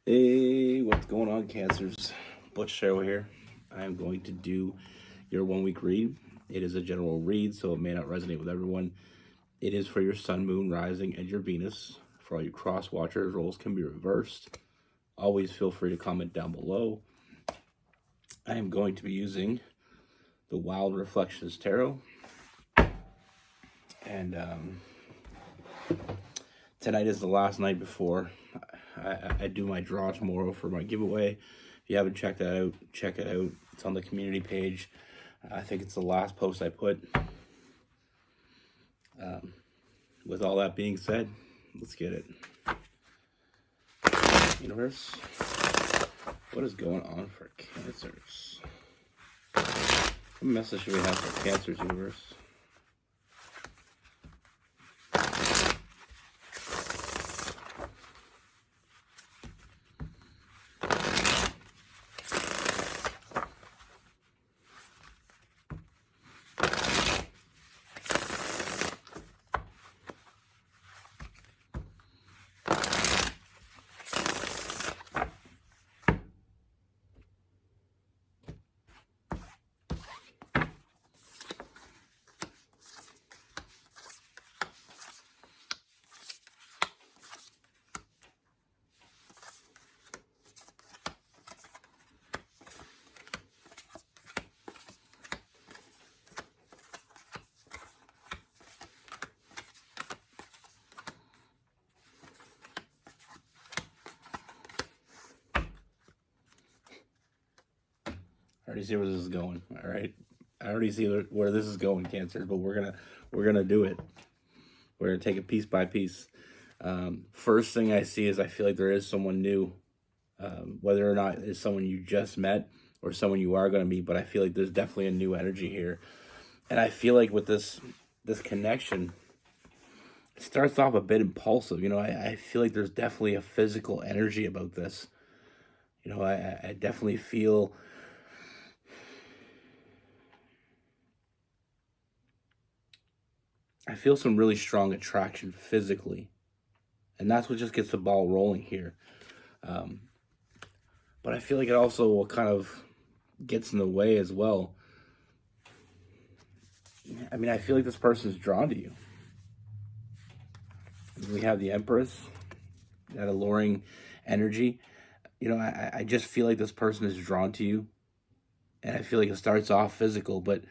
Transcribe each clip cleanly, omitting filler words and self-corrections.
Hey, what's going on, Cancers? Butch Sherrill here. I am going to do your 1 week read. It is a general read, so it may not resonate with everyone. It is for your sun, moon, rising, and your Venus. For all you cross watchers, roles can be reversed. Always feel free to comment down below. I am going to be using the Wild Reflections Tarot. And tonight is the last night before I do my draw tomorrow for my giveaway. If you haven't checked that out, check it out. It's on the community page. I think it's the last post I put. With all that being said, let's get it. Universe, what is going on for Cancers? What message should we have for Cancers, Universe? I already see where this is going. All right, I already see where this is going, Cancers. But we're gonna do it. We're gonna take it piece by piece. First thing I see is I feel like there is someone new, whether or not it's someone you just met or someone you are going to meet. But I feel like there's definitely a new energy here, and I feel like with this connection, it starts off a bit impulsive. I feel like there's definitely a physical energy about this. I definitely feel. I feel some really strong attraction physically, and that's what just gets the ball rolling here. But I feel like it also kind of gets in the way as well. I mean, I feel like this person is drawn to you. We have the Empress, that alluring energy. I just feel like this person is drawn to you, and I feel like it starts off physical, but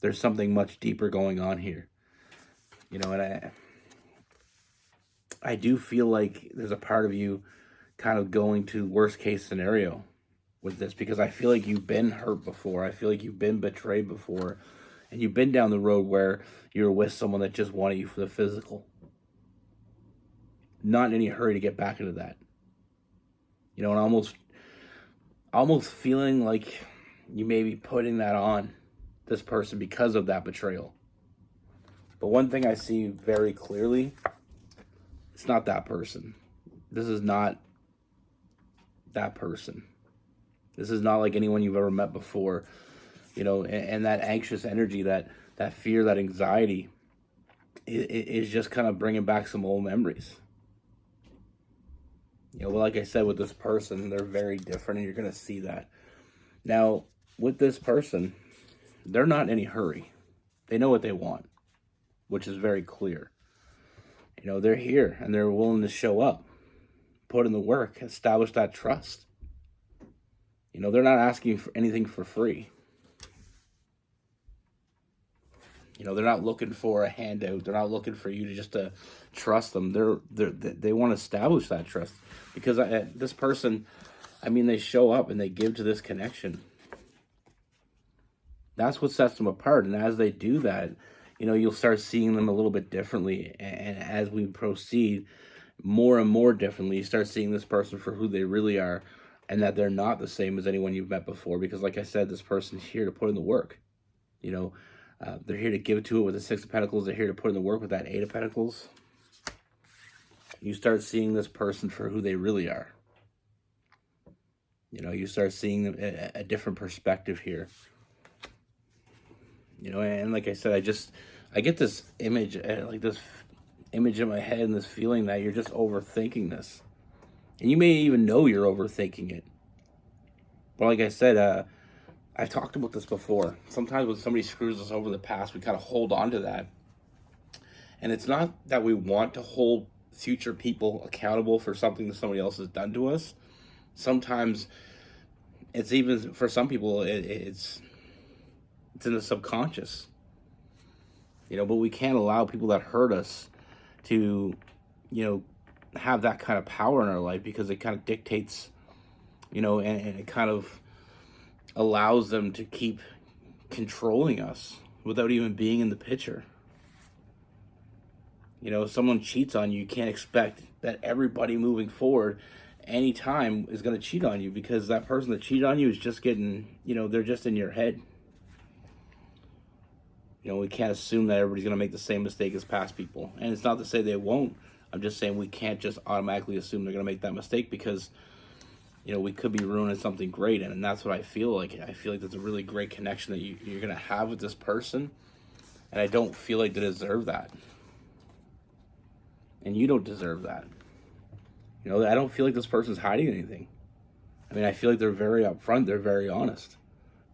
there's something much deeper going on here. And I do feel like there's a part of you kind of going to worst case scenario with this, because I feel like you've been hurt before. I feel like you've been betrayed before, and you've been down the road where you're with someone that just wanted you for the physical. Not in any hurry to get back into that. And almost feeling like you may be putting that on this person because of that betrayal. But one thing I see very clearly, it's not that person. This is not that person. This is not like anyone you've ever met before. And that anxious energy, that fear, that anxiety is just kind of bringing back some old memories. Well, like I said, with this person, they're very different, and you're going to see that. Now, with this person, they're not in any hurry. They know what they want, which is very clear. They're here, and they're willing to show up, put in the work, establish that trust. They're not asking for anything for free. They're not looking for a handout. They're not looking for you to just to trust them. They want to establish that trust, because this person, they show up and they give to this connection. That's what sets them apart. And as they do that, you'll start seeing them a little bit differently. And as we proceed, more and more differently, you start seeing this person for who they really are, and that they're not the same as anyone you've met before. Because like I said, this person's here to put in the work. They're here to give to it with the Six of Pentacles. They're here to put in the work with that Eight of Pentacles. You start seeing this person for who they really are. You start seeing them a different perspective here. And like I said, I get this image, like this image in my head, and this feeling that you're just overthinking this. And you may even know you're overthinking it. But like I said, I've talked about this before. Sometimes when somebody screws us over in the past, we kind of hold on to that. And it's not that we want to hold future people accountable for something that somebody else has done to us. Sometimes it's even, for some people, it's in the subconscious. But we can't allow people that hurt us to, have that kind of power in our life, because it kind of dictates, and it kind of allows them to keep controlling us without even being in the picture. If someone cheats on you, you can't expect that everybody moving forward anytime is going to cheat on you, because that person that cheated on you is just getting, they're just in your head. We can't assume that everybody's going to make the same mistake as past people. And it's not to say they won't. I'm just saying we can't just automatically assume they're going to make that mistake, because, we could be ruining something great. And that's what I feel like. I feel like there's a really great connection that you're going to have with this person. And I don't feel like they deserve that. And you don't deserve that. I don't feel like this person's hiding anything. I mean, I feel like they're very upfront. They're very honest.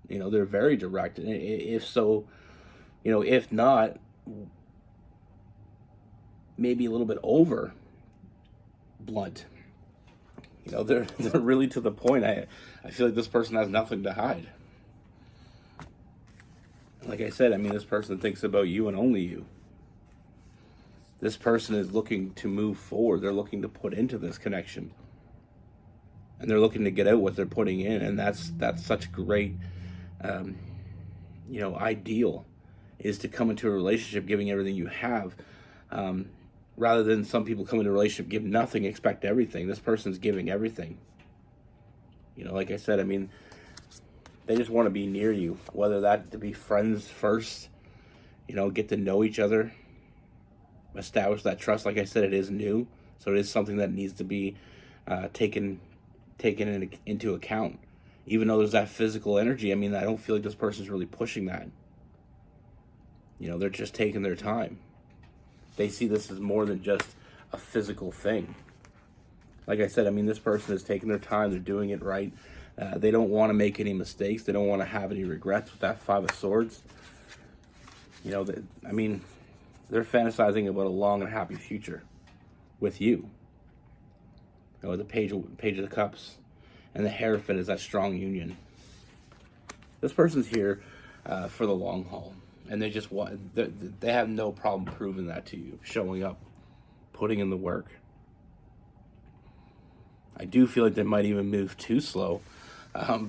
They're very direct. And if so, if not, maybe a little bit over blunt. They're really to the point. I feel like this person has nothing to hide. Like I said, this person thinks about you and only you. This person is looking to move forward. They're looking to put into this connection. And they're looking to get out what they're putting in. And that's such great, ideal, is to come into a relationship giving everything you have, rather than some people come into a relationship, give nothing, expect everything. This person's giving everything. Like I said, they just want to be near you, whether that to be friends first, get to know each other, establish that trust. Like I said, it is new, so it is something that needs to be taken into account. Even though there's that physical energy, I don't feel like this person's really pushing that. They're just taking their time. They see this as more than just a physical thing. Like I said, this person is taking their time. They're doing it right. They don't want to make any mistakes. They don't want to have any regrets with that Five of Swords. They're fantasizing about a long and happy future with you. The page of the Cups and the Hierophant is that strong union. This person's here for the long haul, and they just they have no problem proving that to you, showing up, putting in the work. I do feel like they might even move too slow,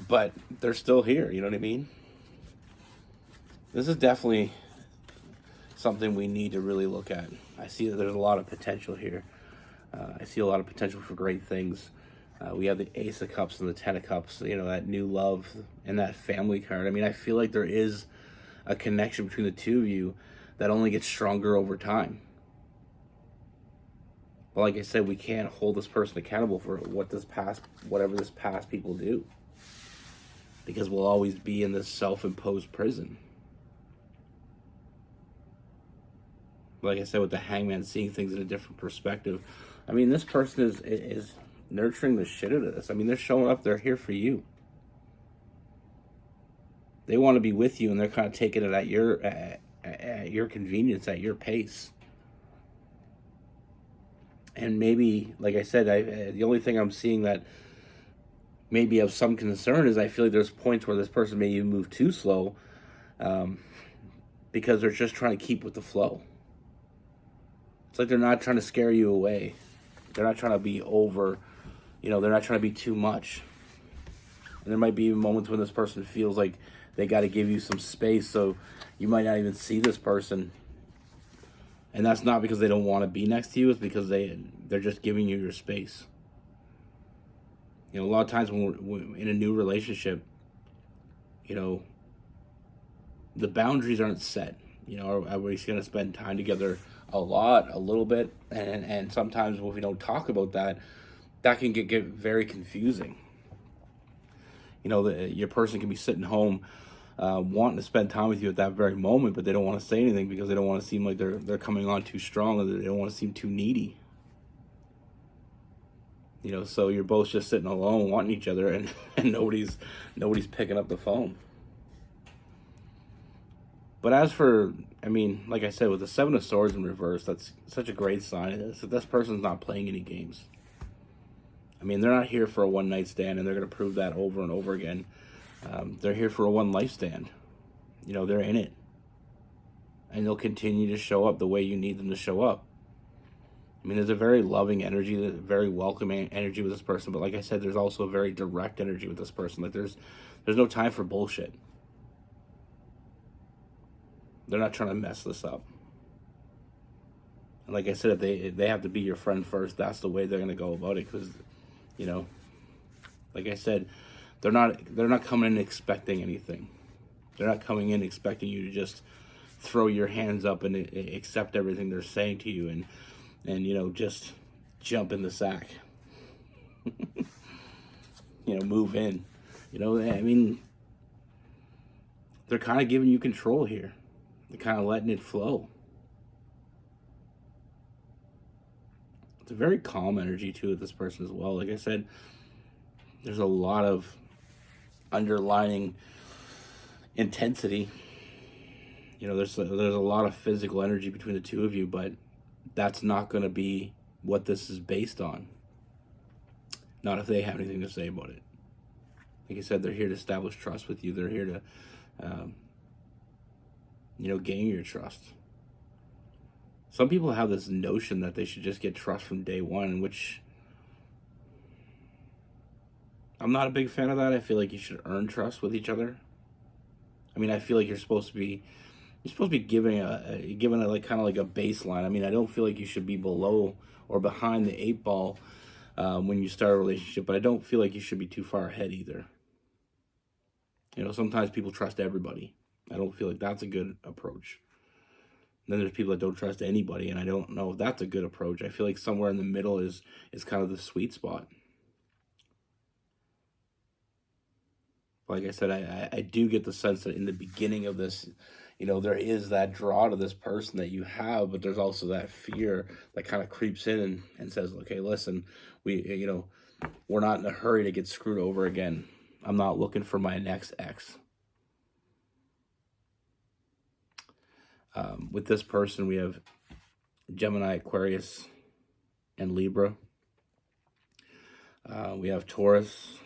but they're still here. You know what I mean? This is definitely something we need to really look at. I see that there's a lot of potential here. I see a lot of potential for great things. We have the Ace of Cups and the Ten of Cups, that new love and that family card. I feel like there is a connection between the two of you that only gets stronger over time. But like I said, we can't hold this person accountable for whatever this past people do, because we'll always be in this self-imposed prison. Like I said, with the Hangman, seeing things in a different perspective. This person is nurturing the shit out of this. They're showing up. They're here for you. They want to be with you, and they're kind of taking it at your convenience, at your pace. And maybe, like I said, the only thing I'm seeing that maybe of some concern is I feel like there's points where this person may even move too slow, because they're just trying to keep with the flow. It's like they're not trying to scare you away. They're not trying to be over, they're not trying to be too much. And there might be moments when this person feels like they got to give you some space, so you might not even see this person. And that's not because they don't want to be next to you. It's because they're just giving you your space. A lot of times when we're in a new relationship, the boundaries aren't set. Are we going to spend time together a lot, a little bit? And sometimes when we don't talk about that, that can get very confusing. Your person can be sitting home wanting to spend time with you at that very moment, but they don't want to say anything because they don't want to seem like they're coming on too strong, or they don't want to seem too needy. You know, so you're both just sitting alone wanting each other, and, and nobody's picking up the phone. But as for, I mean, like I said, with the Seven of Swords in reverse, that's such a great sign. This person's not playing any games. I mean, they're not here for a one night stand, and they're going to prove that over and over again. They're here for a one life stand. You know, they're in it. And they'll continue to show up the way you need them to show up. I mean, there's a very loving energy, a very welcoming energy with this person. But like I said, there's also a very direct energy with this person. Like there's no time for bullshit. They're not trying to mess this up. And like I said, if they have to be your friend first, that's the way they're going to go about it. Because, you know, like I said, they're not coming in expecting anything. They're not coming in expecting you to just throw your hands up and accept everything they're saying to you and you know, just jump in the sack. You know, move in. You know, I mean, they're kind of giving you control here. They're kind of letting it flow. It's a very calm energy too with this person as well. Like I said, there's a lot of underlining intensity. You know, there's a lot of physical energy between the two of you, but that's not going to be what this is based on. Not if they have anything to say about it. Like I said, they're here to establish trust with you. They're here to, you know, gain your trust. Some people have this notion that they should just get trust from day one, which I'm not a big fan of that. I feel like you should earn trust with each other. I mean, I feel like you're supposed to be giving a like kind of like a baseline. I mean, I don't feel like you should be below or behind the eight ball when you start a relationship, but I don't feel like you should be too far ahead either. You know, sometimes people trust everybody. I don't feel like that's a good approach. And then there's people that don't trust anybody, and I don't know if that's a good approach. I feel like somewhere in the middle is kind of the sweet spot. Like I said, I do get the sense that in the beginning of this, you know, there is that draw to this person that you have, but there's also that fear that kind of creeps in and says, okay, listen, you know, we're not in a hurry to get screwed over again. I'm not looking for my next ex. With this person, we have Gemini, Aquarius, and Libra. We have Taurus,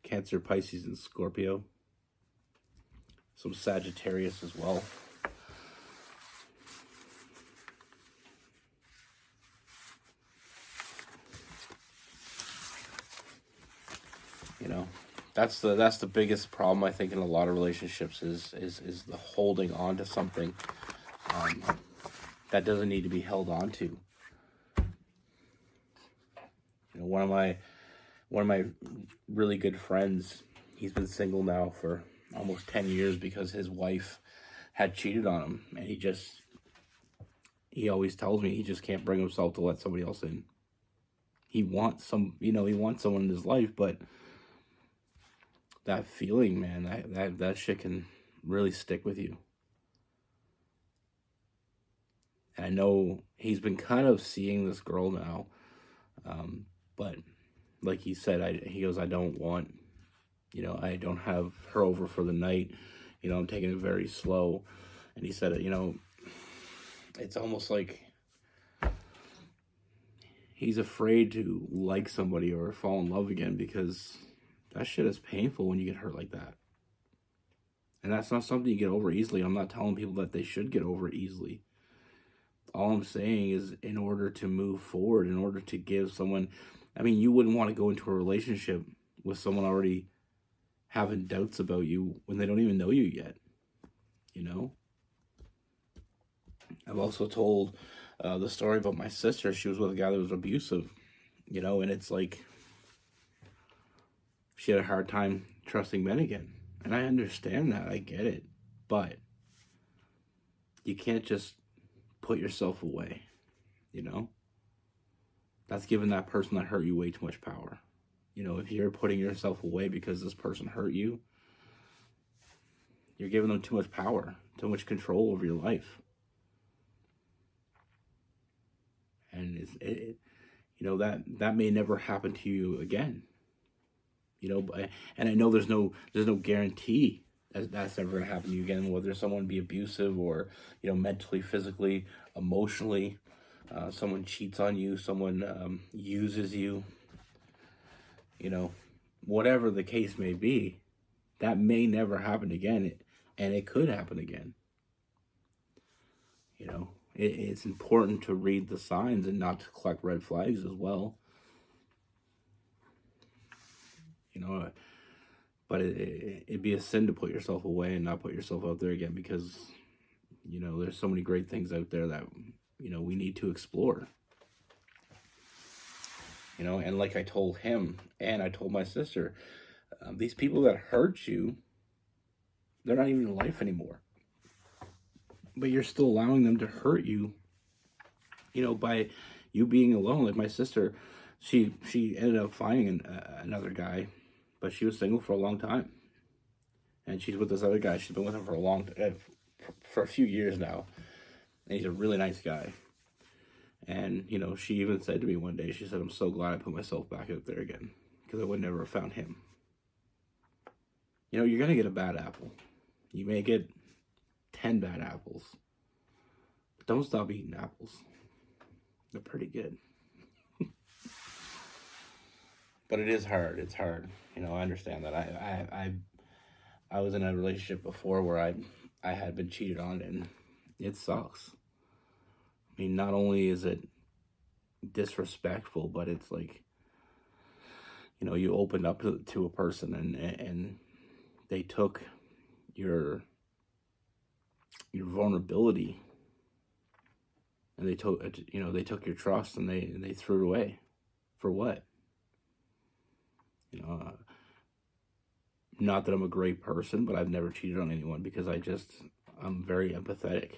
Cancer, Pisces, and Scorpio. Some Sagittarius as well. You know, that's the biggest problem I think in a lot of relationships is the holding on to something that doesn't need to be held on to. You know, one of my really good friends, he's been single now for almost 10 years because his wife had cheated on him, and he always tells me he just can't bring himself to let somebody else in. He wants someone in his life, but that feeling, man, that shit can really stick with you. And I know he's been kind of seeing this girl now, but like he said, he goes, I don't want, you know, I don't have her over for the night. You know, I'm taking it very slow. And he said, you know, it's almost like he's afraid to like somebody or fall in love again because that shit is painful when you get hurt like that. And that's not something you get over easily. I'm not telling people that they should get over it easily. All I'm saying is in order to move forward, in order to give someone, I mean, you wouldn't want to go into a relationship with someone already having doubts about you when they don't even know you yet, you know? I've also told the story about my sister. She was with a guy that was abusive, you know, and it's like she had a hard time trusting men again. And I understand that. I get it. But you can't just put yourself away, you know? That's giving that person that hurt you way too much power. You know, if you're putting yourself away because this person hurt you, You're giving them too much power, too much control over your life. And that may never happen to you again. And I know there's no guarantee that's never going to happen to you again, whether someone be abusive or, mentally, physically, emotionally, someone cheats on you, someone uses you, whatever the case may be, that may never happen again, and it could happen again. It's important to read the signs and not to collect red flags as well. But it'd be a sin to put yourself away and not put yourself out there again, because, there's so many great things out there that, we need to explore. And like I told him and I told my sister, these people that hurt you, they're not even in life anymore. But you're still allowing them to hurt you, by you being alone. Like my sister, she ended up finding another guy, but she was single for a long time. And she's with this other guy. She's been with him for a few years now. And he's a really nice guy. And, she even said to me one day, she said, "I'm so glad I put myself back out there again, because I would never have found him." You're going to get a bad apple. You may get 10 bad apples. But don't stop eating apples. They're pretty good. But it is hard. It's hard. I understand that. I was in a relationship before where I had been cheated on, and it sucks. I mean, not only is it disrespectful, but it's like, you opened up to a person and they took your vulnerability, and they took your trust, and they threw it away. For what? Not that I'm a great person, but I've never cheated on anyone because I'm very empathetic.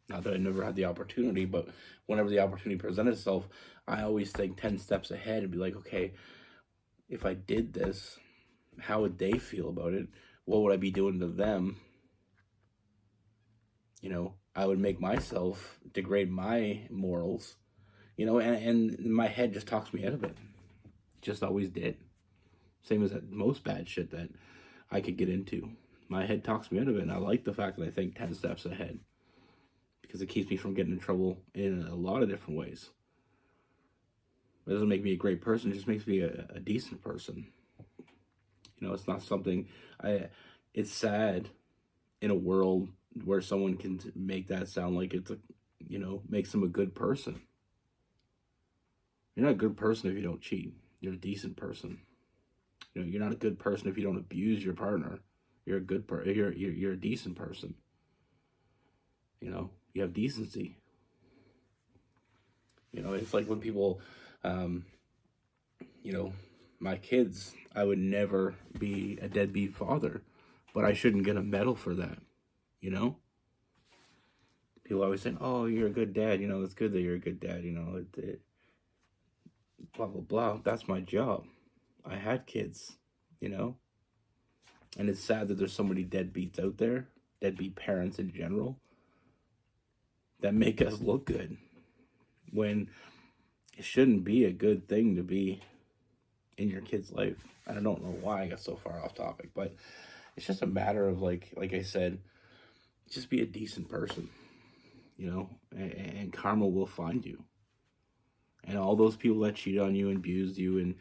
Not that I never had the opportunity, but whenever the opportunity presented itself, I always think 10 steps ahead and be like, okay, if I did this, how would they feel about it? What would I be doing to them? I would make myself degrade my morals, and my head just talks me out of it. Just always did. Same as most bad shit that I could get into. My head talks me out of it, and I like the fact that I think 10 steps ahead, because it keeps me from getting in trouble in a lot of different ways. It doesn't make me a great person, it just makes me a decent person. It's not something, it's sad in a world where someone can make that sound like it's, makes them a good person. You're not a good person if you don't cheat. You're a decent person. You're not a good person if you don't abuse your partner. You're a good you're a decent person. You have decency. It's like when people, my kids, I would never be a deadbeat father, but I shouldn't get a medal for that. People always say, "Oh, you're a good dad. It's good that you're a good dad. Blah, blah, blah." That's my job. I had kids, and it's sad that there's so many deadbeats out there, deadbeat parents in general, that make us look good, when it shouldn't be a good thing to be in your kid's life. I don't know why I got so far off topic, but it's just a matter of, like I said, just be a decent person, and karma will find you. And all those people that cheated on you and abused you and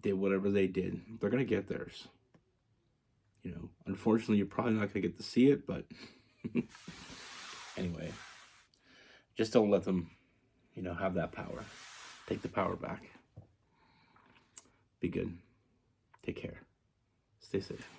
did whatever they did, they're going to get theirs. Unfortunately, you're probably not going to get to see it, but anyway, just don't let them, have that power. Take the power back. Be good. Take care. Stay safe.